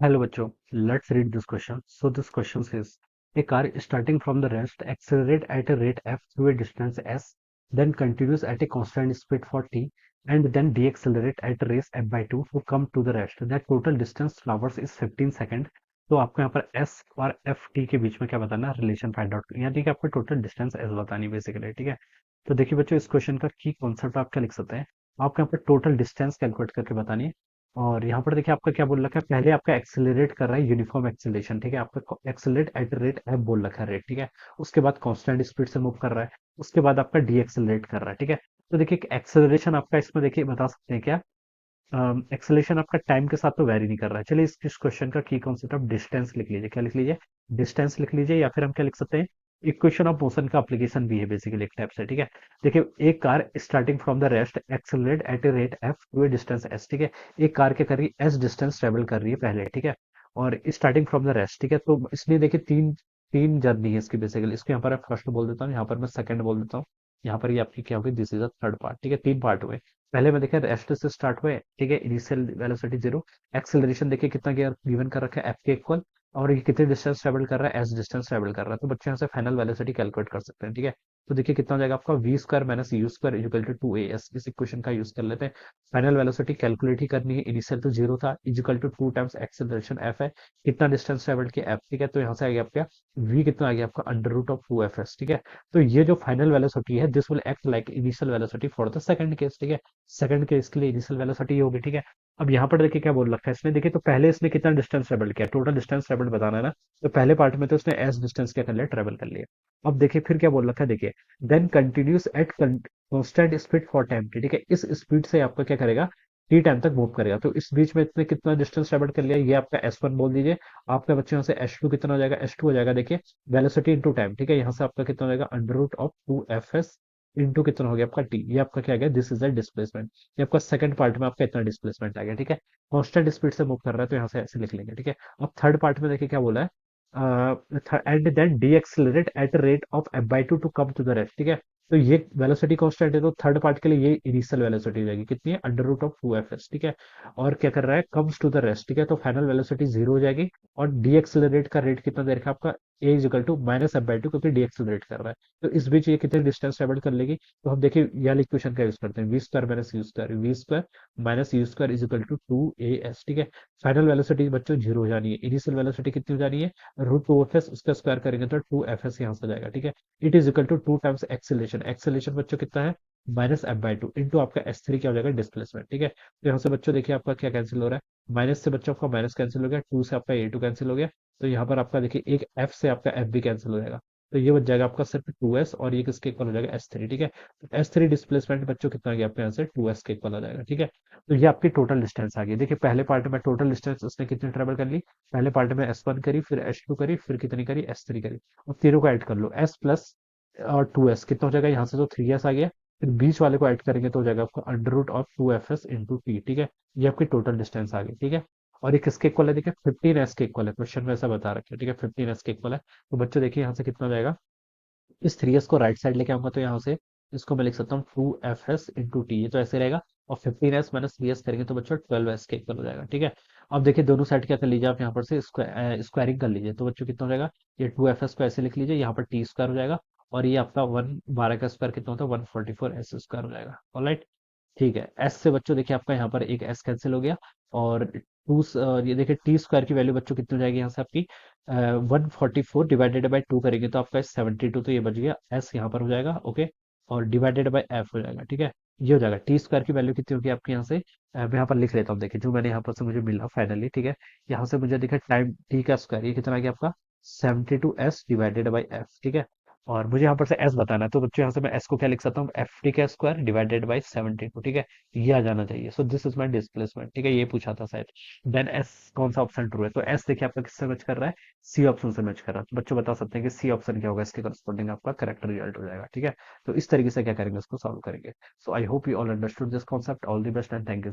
Hello बच्चों, let's read this question. So this question says, a car starting from the rest accelerate at a rate f through a distance s, then continues at a constant speed for t, and then deaccelerate at a race f by 2 to come to the rest. That total distance flowers is 15 second. तो आपको यहाँ पर s और f t के बीच में क्या बताना है, रिलेशन फाइंड आउट, यानी कि आपको टोटल डिस्टेंस s बतानी है बेसिकली. ठीक है, तो देखिए बच्चों, इस क्वेश्चन का की कॉन्सेप्ट आप क्या लिख सकते हैं. आपको यहाँ पर टोटल डिस्टेंस कैलकुलेट करके बतानी है. और यहाँ पर देखिए आपका क्या बोल रखा है, पहले आपका एक्सेलरेट कर रहा है यूनिफॉर्म एक्सेलरेशन. ठीक है, आपका एक्सेलरेट एट रेट एफ बोल रखा है रेट. ठीक है, उसके बाद कांस्टेंट स्पीड से मूव कर रहा है. उसके बाद आपका डी एक्सेलरेट कर रहा है. ठीक है, तो देखिए एक्सेलरेशन आपका इसमें देखिए बता सकते हैं क्या, एक्सेलरेशन आपका टाइम के साथ तो वेरी नहीं कर रहा है. चलिए इस क्वेश्चन का की कॉन्सेप्ट ऑफ डिस्टेंस लिख लीजिए. क्या लिख लीजिए, डिस्टेंस लिख लीजिए, या फिर हम क्या लिख सकते हैं, इक्वेशन ऑफ मोशन का एप्लीकेशन भी है बेसिकली एक टाइप से. ठीक है, देखिए एक car starting from the rest accelerate at a rate F to a distance S. ठीक है, एक कार क्या कर रही है, एस डिस्टेंस ट्रेवल कर रही है पहले. ठीक है, और स्टार्टिंग फ्रॉम द रेस्ट. ठीक है, तो इसलिए देखिए तीन तीन जर्नी है इसकी बेसिकली. इसको यहाँ पर मैं फर्स्ट बोल देता हूँ, यहाँ पर मैं सेकंड बोल देता हूँ, यहाँ पर ये आपकी क्या होगी, this is a third part. ठीक है, तीन पार्ट हुए. पहले में देखिए रेस्ट से स्टार्ट हुए. ठीक है, इनिशियल वेलोसिटी जीरो. एक्सेलरेशन देखिए कितना गियर गिवन कर रखा है, एफ के इक्वल. और ये कितने डिस्टेंस ट्रेवल कर रहा है, एस डिस्टेंस ट्रेवल कर रहा है. तो बच्चे यहाँ से फाइनल वेलोसिटी कैलकुलेट कर सकते हैं. ठीक है, तो देखिए कितना हो जाएगा आपका V square minus U square equal to two A S. इस इक्वेशन का यूज कर लेते हैं. फाइनल वेलोसिटी कैलकुलेट ही करनी है, इनिशियल तो जीरो था, equal to two times acceleration F है. कितना डिस्टेंस ट्रेवल किया, एफ. ठीक है, तो यहाँ से आ गया आपका वी कितना आ गया आपका, under root of two F S. ठीक है, तो ये जो फाइनल वेलोसिटी है, this will act like initial velocity for the second case. ठीक है, सेकंड केस के लिए इनिशियल वेलोसिटी होगी. ठीक है, अब यहाँ पर देखिए क्या बोल रखा है इसने, देखिए तो पहले इसने कितना डिस्टेंस ट्रेवल किया, टोटल डिस्टेंस ट्रेवल बताना है ना. तो पहले पार्ट में तो उसने एस डिस्टेंस क्या कर लिया, ट्रेवल कर लिया. अब देखिए फिर क्या बोल रखा है, देखिए then continues at constant speed for time. ठीक है, इस स्पीड से आपका क्या करेगा, टी टाइम तक मूव करेगा. तो इस बीच में इसने कितना डिस्टेंस ट्रेवल कर लिया, ये आपका एस वन बोल दीजिए. आपका बच्चे यहाँ से एस टू कितना हो जाएगा, एस टू हो जाएगा देखिए वेलोसिटी इंटू टाइम. ठीक है, यहाँ से आपका कितना हो जाएगा, under root of two F S into कितना हो गया आपका टी. ये आपका क्या गया, दिस इज द डिस्प्लेसमेंट. ये आपका सेकंड पार्ट में आपका इतना डिस्प्लेसमेंट आ गया. ठीक है, कांस्टेंट स्पीड से मूव कर रहा है, तो यहाँ से ऐसे लिख लेंगे. ठीक है, अब थर्ड पार्ट में देखिए क्या बोला है, and then decelerate at rate of F by two to come to the rest. ठीक है, तो ये वेलोसिटी कांस्टेंट है, तो थर्ड पार्ट के लिए ये इनिशियल वेलोसिटी हो जाएगी, कितनी है, under root of two F S. ठीक है, और क्या कर रहा है, कम्स टू द रेस्ट. ठीक है, तो फाइनल वेलोसिटी जीरो हो जाएगी. और डी एक्सेलरेट का रेट कितना दे रखा है आपका, a is equal to minus F by two, क्योंकि डी एक्सेलरेट कर रहा है. तो इस बीच ये कितने डिस्टेंस ट्रेवल कर लेगी, तो हम देखिए यह इक्वेशन का यूज करते हैं, V square minus U square, V square minus U square is equal to two A S. ठीक है, फाइनल वेलोसिटी बच्चों जीरो हो जानी है, इनिशियल वेलोसिटी कितनी हो जानी है, रूट टू एफ एस, उसका स्क्वायर करेंगे तो टू एफ एस यहाँ से जाएगा. ठीक है, it is equal to two times acceleration. Acceleration बच्चों कितना है, minus F by two into आपका एस थ्री क्या हो जाएगा, डिस्प्लेसमेंट. ठीक है, तो यहाँ से बच्चों देखिए आपका क्या कैंसिल हो रहा है, माइनस से बच्चों आपका माइनस कैंसिल हो गया, टू से आपका ए टू कैंसिल हो गया. तो यहाँ पर आपका देखिए एक एफ से आपका एफ भी कैंसिल हो जाएगा. तो ये बच जाएगा आपका सिर्फ टू एस, और ये किसके इक्वल हो जाएगा, एस थ्री. ठीक है, तो एस थ्री डिस्प्लेसमेंट बच्चों कितना आ गया आपके यहाँ से, टू एस के इक्वल हो जाएगा. ठीक है, तो ये आपकी टोटल डिस्टेंस आ गई. देखिए पहले पार्ट में टोटल डिस्टेंस उसने कितनी ट्रेवल कर ली, पहले पार्ट में एस वन करी, फिर एस टू करी, फिर कितनी करी, एस थ्री करी. और तीनों को ऐड कर लो, एस प्लस और टू एस कितना हो जाएगा, यहाँ से तो थ्री एस आ गया. फिर बीच वाले को ऐड करेंगे तो हो जाएगा आपका under root of two F S into T. ठीक है, ये आपकी टोटल डिस्टेंस आ गई. ठीक है, और ये किसके इक्वल है, देखिए 15s के इक्वल है, क्वेश्चन में ऐसा बता रखा है. ठीक है, 15s के इक्वल है. तो बच्चों देखिए यहाँ से कितना हो जाएगा, इस 3s को राइट साइड लेके आऊंगा तो यहाँ से इसको मैं लिख सकता हूँ two F S into T, ये तो ऐसे रहेगा. और 15s माइनस 3s करेंगे तो बच्चों 12s के इक्वल हो जाएगा. ठीक है, अब देखिए दोनों साइड क्या कर लीजिए आप, यहाँ पर से स्क्वायरिंग कर लीजिए, तो बच्चों कितना हो जाएगा, ये टू एफ एस को ऐसे लिख लीजिए, यहाँ पर टी स्क्वायर हो जाएगा. और ये आपका वन बारह का स्क्वायर कितना होता है, 144 एस स्क्वायर हो जाएगा. ऑलराइट, ठीक है, एस से बच्चों देखिए आपका यहाँ पर एक एस कैंसिल हो गया. और टू, ये देखिए टी स्क्वायर की वैल्यू बच्चों कितनी हो जाएगी यहाँ से आपकी, 144 डिवाइडेड बाई टू करेंगे तो आपका 72, तो ये बच गया एस यहाँ पर हो जाएगा. ओके, और डिवाइडेड बाई एफ हो जाएगा. ठीक है, ये हो जाएगा टी स्क्वायर की वैल्यू कितनी होगी आपके यहाँ से, मैं यहाँ पर लिख लेता हूँ. देखिए जो मैंने यहाँ पर से मुझे मिला फाइनली. ठीक है, यहाँ से मुझे देखिए टाइम टी का स्क्वायर ये कितना आ गया आपका, 72s डिवाइडेड बाई एफ. ठीक है, और मुझे यहाँ पर से एस बताना है, तो बच्चों यहाँ से मैं एस को क्या लिख सकता हूँ, एफ टी का स्क्वायर डिवाइडेड बाई 72. ठीक है, ये आ जाना चाहिए. So this is my displacement. ठीक है, ये पूछा था शायद. देन एस कौन सा ऑप्शन ट्रू है, तो एस देखिए आपका किससे मैच कर रहा है, सी ऑप्शन से मैच कर रहा है. तो बच्चों बता सकते हैं कि सी ऑप्शन क्या होगा, इसके करस्पॉन्डिंग आपका करेक्ट रिजल्ट हो जाएगा. ठीक है, तो इस तरीके से क्या करेंगे, इसको सॉल्व करेंगे. So I hope you all understood this concept. All the best and thank you.